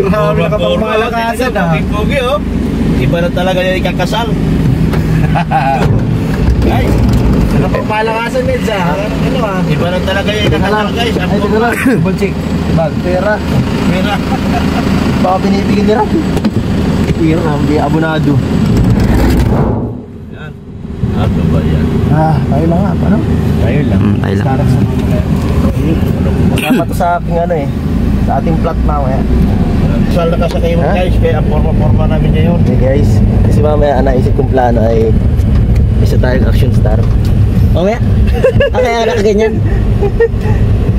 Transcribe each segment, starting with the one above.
Grabe nakapagmalakasan ah. Pogi oh. Iba na talaga yung ikakasal. Guys, nakapagmalakasan Meds ah. Ano ah? Iba na talaga yung ikakasal guys. Ay, ito na. Bunchik. Bag. Pera. Pera. Baka pinipigil nila. Pera. Hindi abonado. Yan. Ano ba yan? Ah, tayo lang nga. Paano? Tayo lang. Tayo lang. Kasama to sa aking ano eh. Sa ating plot mamaya. Sal na kasakay mo guys. Kaya ang forma-forma namin ngayon. Okay guys. Kasi mamaya naisip kong plano ay isa tayong action star. Mamaya? Kaya nakaganyan.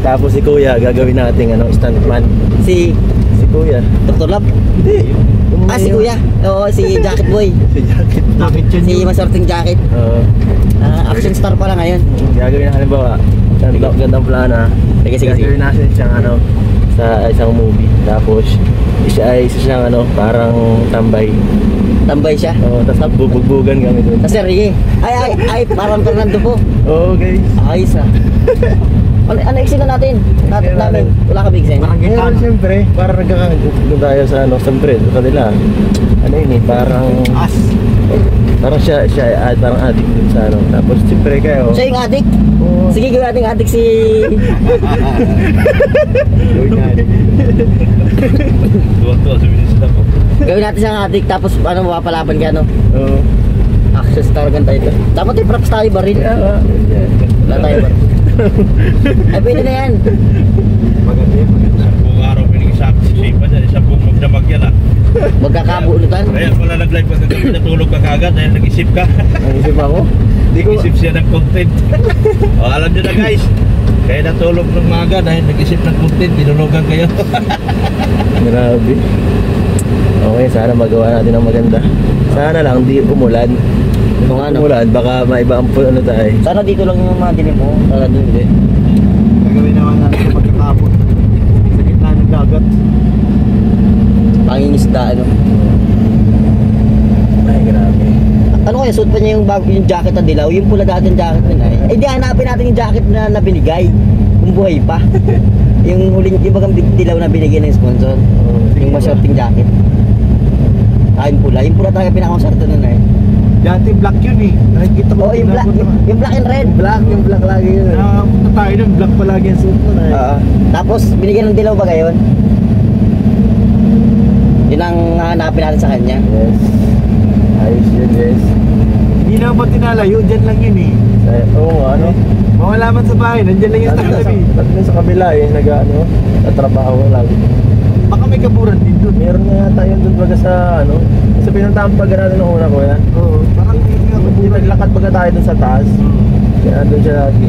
Tapos si Kuya gagawin nating ano, stuntman. Si Kuya. Dr. Love? Hindi. Si Kuya. Oo, si Jacket Boy. Si Jacket. Si masorting jacket. Oo. Action star pala ngayon. Gagawin na halimbawa. Gandang plano. Sige. Gagawin natin siyang ano, sa isang movie. Tapos isa siyang ano, parang tambay. Tambay siya. Oo, tapos bubugbugan kami doon. Kasi Ricky. Ay, parang Fernando po. Oo guys. Ayos ah. Ano eksena natin? Namin. Wala kami eksena. Ngayon siyempre, parang nagkakagulo tayo sa ano, siyempre, sa kanila. Ano yun eh, parang parang siya parang addict dun sa ano. Tapos siyempre kayo. Siya yung addict? Oo. Sige, gawin natin addict si... Tuwa-tuwa sa binisita ko. Gawin natin siyang addict tapos ano, mapapalaban ka no? Oo. Action star gan tayo. Dapat yung props tayo ba rin? Wala tayo ba? Ay, pwede na yan. Maganda. Buong araw pinag-isipan dyan. Isang buong magdamag yan ah. Magkakabuunutan. Kaya pala nag-live pagkagabi natulog ka kagad dahil nag-isip ka. Nag-isip ako? Nag-isip siya ng content. O, alam nyo na guys. Kaya natulog ng maga dahil nag-isip ng content. Dinulogan kayo. Grabe. Okay, sana magawa natin ng maganda. Sana lang di umulan. Kung ano? Umulan, baka maiba ang ano tayo. Sana dito lang yung mga dilim mo. Sana doon hindi. Gagawin naman natin sa pagkakapot. Sa gitna ng dagat. Pangingisda ano. Ay, grabe. Ano kaya suot pa niya yung bago yung jacket na dilaw? Yung pula dati yung jacket na eh. Eh di hanapin natin yung jacket na binigay. Kung buhay pa. Yung huling yung bagang dilaw na binigay ng sponsor. Yung ma-shorting jacket. Yung pula talaga pinaka-shorting nun eh. Dati black yun eh. Nakikita ko. Oo, yung black and red. Yung black lagi yun. Punta tayo nun, black palagi ang suit nun eh. Oo. Tapos binigyan ng dilaw ba ngayon? Yun ang hanapin natin sa kanya. Yes. Ayos yun, yes. Hindi na ba tinalayo? Dyan lang yun eh. Oo, ano? Mawalaman sa bahay, nandyan lang yung tabi. Sa kabila eh, nagtatrabaho lagi. Baka may kaburan din doon. Meron na yata yun doon baga sa ano. Sa pinuntahan pagka natin nung una ko yan. Oo, parang hindi naglakad pagka tayo doon sa taas. Kaya doon siya lagi.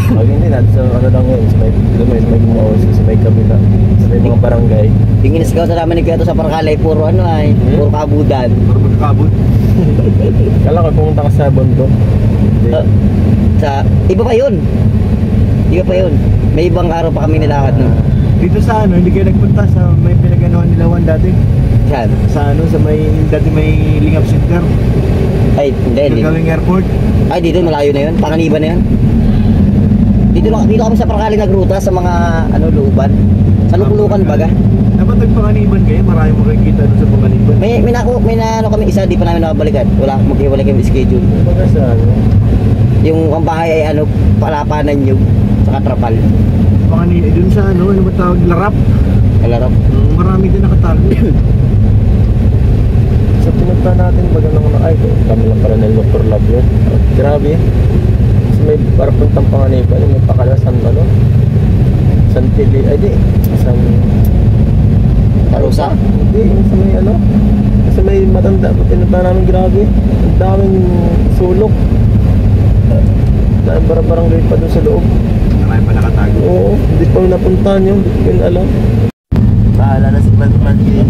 Pag hindi natin sa ano lang yun, sa may gumawas, sa may kabila, sa may mga barangay. Yung inisgaw na namin nagkato sa Parkalay, puro ano ay, puro kabudan. Puro magkakabud. Kala ko pumunta ka sa bundok. Iba pa yun. May ibang araw pa kami nilakad nun. Dito sa ano, hindi kayo nagpunta sa may pinaganoan nilawan dati? Saan? Sa ano, dati may Lingap Center. Ay, hindi. Gagawing airport. Ay, dito malayo na yun. Panganiban na yun. Dito kami sa Parkalay nagruta sa mga looban. Sa lukulukan baga. Dapat nagpanganiban kayo, marami mo makikita doon sa panganiban. May na kami isa, di pa namin nakabalikan. Wala, maghiwalay kami schedule. Baga sa ano? Yung ang bahay ay palapanan nyo, saka trapal. Doon sa ano ba tawag? Larap. Larap. Marami din nakatago. Sa pinunta natin baga lang ay kami lang pala ng Dr. Love yun. Grabe. Kasi may parapuntang panganiban, may pakalasan ano. San Pili, ay di. San Parusa? Hindi, sa may ano. Kasi may matanda, pinunta namin grabe. Ang daming sulok. Barang-barangay pa doon sa loob. Marami pa nakatago. Oo, hindi pa napuntahan yun. Hindi ko yun alam. Bahala na si Batman guys.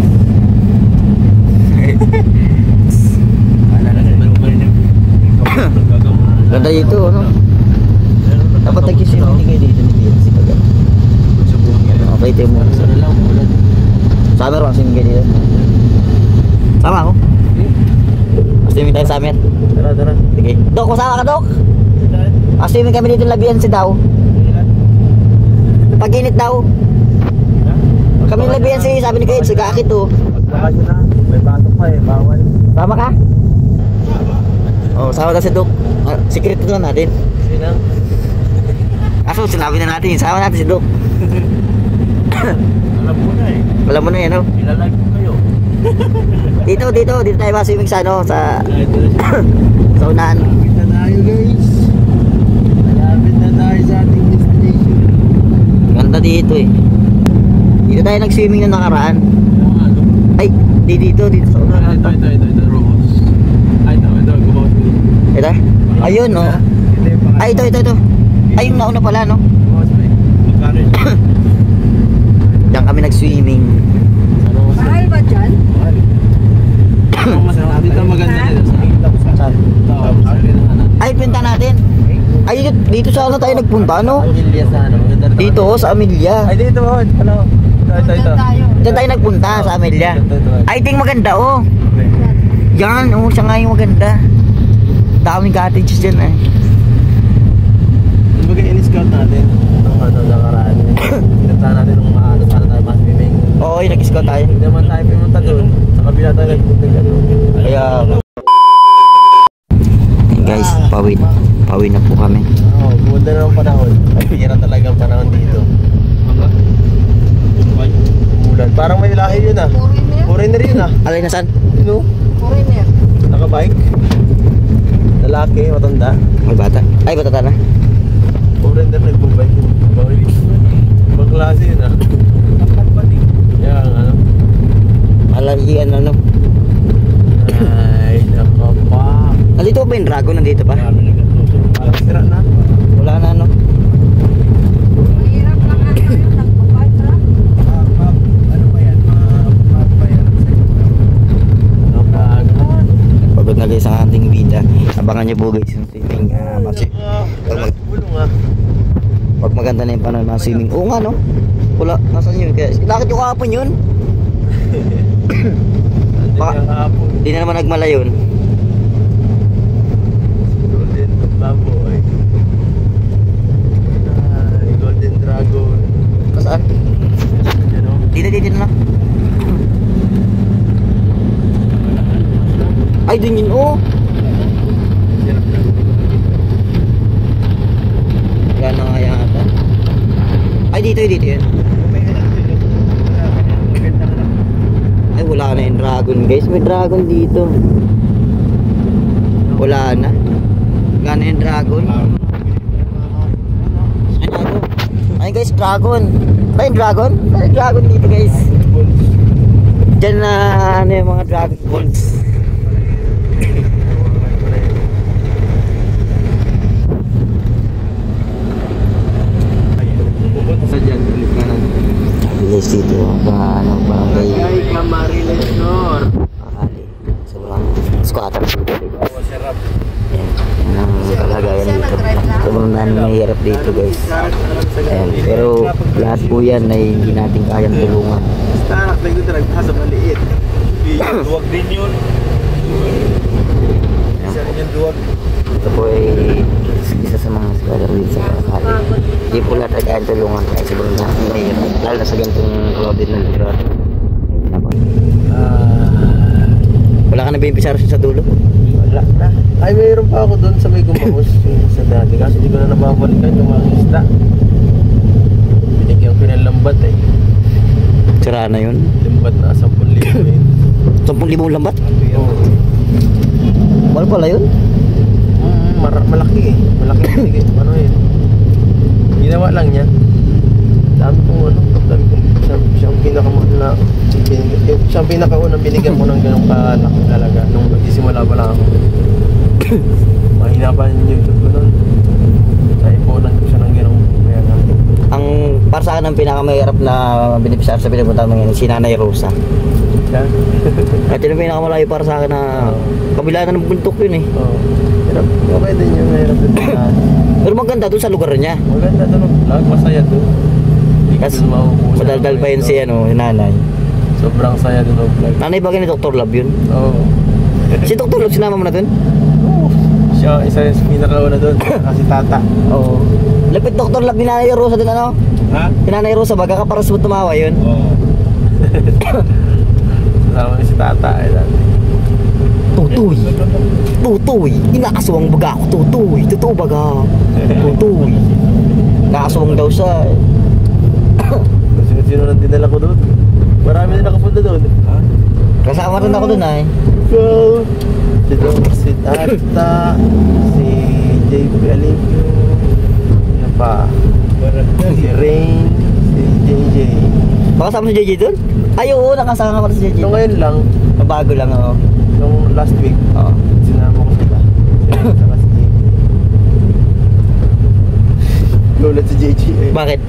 Bahala na si Batman yun. Ganda dito, ano? Dapat nagkisinig kayo dito ni Biansi pag ano. Okay, tayo mo. Sana lang, ulan. Summer ako swimming kayo dito. Sama ako. Swimming tayo sa amin. Tara. Sige. Dok, masama ka, Dok? Swimming kami dito na Biansi daw. Pag-init daw. Kami pala BNC, sabi ni Kaid, sa gakit to. Pagkakasya na, may batok pa eh, bawal. Tama ka? Oh, sama na si Dok. Secret ito natin. Sino? Aso, sinabi na natin, sama natin si Dok. Alam mo na eh. Alam mo na yan, no? Ilalag ko kayo. Dito tayo ma-swimming sa ano, sa Ito na siya. sa unahan. Malapit na tayo guys. Malapit na tayo sa ating destination. Ganda dito eh. Dito tayo nag-swimming na nakaraan. Ano? Ay, dito sa unahan. Ito, Rose. Ito, gumawa ko. Ito? Ayun, no? Ito yung pangalan. Ay, ito. Ay, yung nauna pala, no? Bukas pa eh. Magkano yun? Diyan kami nag-swimming. Mahal ba dyan? Ang mas dito maganda dito sa Saan? Ay, pinta natin. Ay, dito sa ano tayo nagpunta, no? Amelia sa ano, maganda rin. Dito, sa Amelia. Ay, dito oh. Ano? Ito. Dyan tayo. Diyan tayo nagpunta, sa Amelia. I think maganda, oh. Yan, oh, siya nga yung maganda. Daming cottages dyan, eh. Kumbaga in-scout natin ng ano, nakaraan. Pinuntahan natin ng maano, sana tayo mas-swimming. Oo, yung nag-scout tayo. Hindi naman tayo pumunta doon. Sa kabila tayo nagpunta ano. Kaya, guys, pawin na po kami. Oo, gumanda na ang panahon. Ay, hira talaga ang panahon dito. Umulan. Parang may lahi yun ah. Foreigner? Foreigner yun ah. Alay na saan? Sino? Foreigner. Nakabike? Lalaki, matanda. May bata. Ay, bata na. Foreigner nagbubike yun. Ibang klase yun ah. Yan, ano? Alahian, ano. Ay, nakapak. Nandito ba yung dragon? Nandito pa? Sira na. Wala na, ano. Mahirap lang ano yun. Nagpapay ka. Ano ba yan? Mapapayaran sa iyo. Nakakaano? Pagod na guys ang ating vida. Abangan nyo po guys yung swimming. Pag maganda na yung panahon ng swimming. Oo nga, no? Wala. Nasaan yun? Kaya, bakit yung kahapon yun? Hindi na naman nagmala yun. Golden baboy. Ay, Golden Dragon. Saan? Yan o. Dito na. Ay, dun yun, oh. Wala na nga yata. Ay, dito yun. Ay, wala na yung dragon guys. May dragon dito. Wala na. Wala na yung dragon. Ay, dragon. Ay guys, dragon. Ay, dragon. Ay, dragon dito guys. Diyan na ano yung mga dragon balls. Sa dyan, ulit na lang. Bilis dito. Ano ba? Ay, Camarines North. Akali. Sobrang squatter dito. Sarap. Yan ang kalagayan dito. Sobrang mahirap dito guys. Ayan. Pero lahat po yan ay hindi natin kayang tulungan. Starak na ito nagpasa maliit. Duwag din yun. Isa rin yung duwag. Ito po ay isa sa mga scholar dito sa Akali. Hindi po lahat ay kayang tulungan. Kaya sobrang mahirap. Lalo na sa ganitong crowded na lugar. Wala ka na beneficiary sa dulo? Wala na. Ay, mayroon pa ako doon sa may gumahos sa dati. Kasi hindi ko na nababalikan yung mga isda. Binigyan ko ng lambat eh. Sira na yun. Lambat na 10,000 eh. 10,000 lambat? Oo. Mahal pala yun? Malaki eh. Malaki binigay. Ano yun? Ginawa lang niya. Dami kong ano. Dami kong siyang pinakamahal na siyang pinakaunang binigyan ko ng ganong kalaki talaga nung nagsisimula pa lang ako. Mahina pa yung YouTube ko nun. Sa iponan ko siya ng ganong kaya nga. Ang para sa akin ang pinakamahirap na beneficiary sa pinapunta ng si Nanay Rosa. Siya? At yun ang pinakamalayo para sa akin na kabila na ng bundok yun eh. Oo. Hirap. Okay din yung mahirap din. Pero maganda doon sa lugar niya. Maganda doon. Masaya doon. Kasi madaldal pa yun si ano, yung nanay. Sobrang saya doon ang vlog. Nanay ba ni Dr. Love yun? Oo. Si Dr. Love sinama mo na doon? Oo. Siya isa yung pinakauna doon. Kasi tata. Oo. Lapit Dr. Love ni Nanay Rosa doon ano? Ha? Si Nanay Rosa baga ka para sa tumawa yun. Oo. Kasama si tata eh dati. Tutoy. Tutoy. Inaaswang baga ako. Tutoy. Totoo baga. Tutoy. Nakaswang daw siya. Sino nang dinala ko doon? Marami na nakapunta doon. Kasama rin ako dun ay. So, si tata, si JP Alipio, ano pa? Si Rain, si JJ. Makasama si JJ dun? Ay oo, nakasama ko si JJ. So ngayon lang, Bago lang ako. nung last week, Oo. sinama ko sila. Saka si JJ. Gulat si JJ eh. Bakit?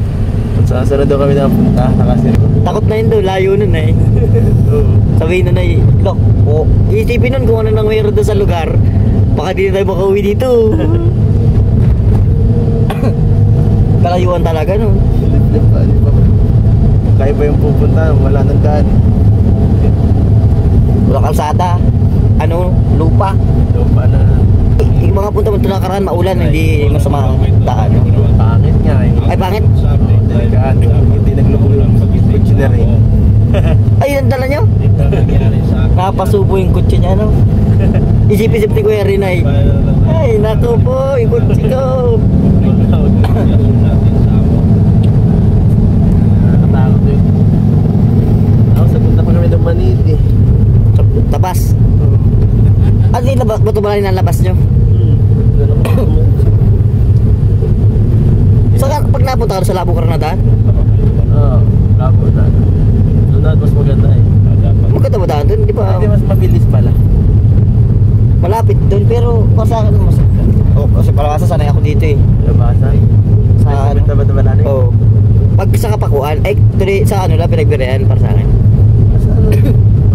Saan daw kami nakapunta, nakasirko. Takot na yun daw, layo nun eh. Oo. Sabihin na na look, isipin nun kung ano nang mayroon doon sa lugar. Baka di na tayo makauwi dito. Kalayuan talaga no. Lip-lip pa, di ba? Kaya ba yung pupunta, wala nang daan. Wala kalsada. Ano, lupa. Lupa na. Yung mga punta mo ito nakaraan, maulan, hindi masama ang daan. Pangit nga eh. Ay, pangit? Delikaan, hindi naglubog yung kutsi na rin. Ay, ang dala nyo? Ito nangyari sa akin. Napasubo yung kutsi niya, no? Isip-isip ni Kuya Rinay. Ay, naku po, yung kutsi ko. Nakatakot yun. Ako, sagot na pa kami ng Maniti. Tapas. At di ba ito ba nilalabas nyo? So, pag napunta ka sa Labo Carnada, Oo, labo na. Doon na, mas maganda eh. magkata ba daan doon? Di ba? Hindi, mas mabilis pala. Malapit doon, pero para sa akin mas... Oh, kasi para sa sanay ako dito eh. Labasan. Sa ano? Sa Batabalani. Oo. Pag sa Kapakuan, ay tuloy sa ano lang pinagbirehan para sa akin. Sa ano?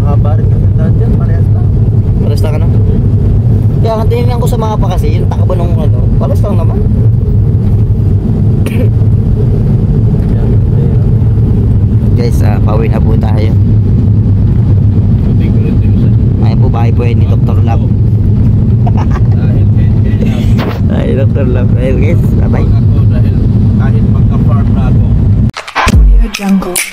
Mahaba rin kasi ang daan dyan, parehas lang. Paras lang ano? Kaya ang tinignan ko sa mapa kasi, yung takbo ng ano, paras lang naman. Yan, ayun. Guys, pauwi na po tayo. Ay po, bahay po ni Dr. Lab. Ay, Dr. Lab. Ayun guys, bye-bye. Dahil kahit magka-farm na ako. Jungle.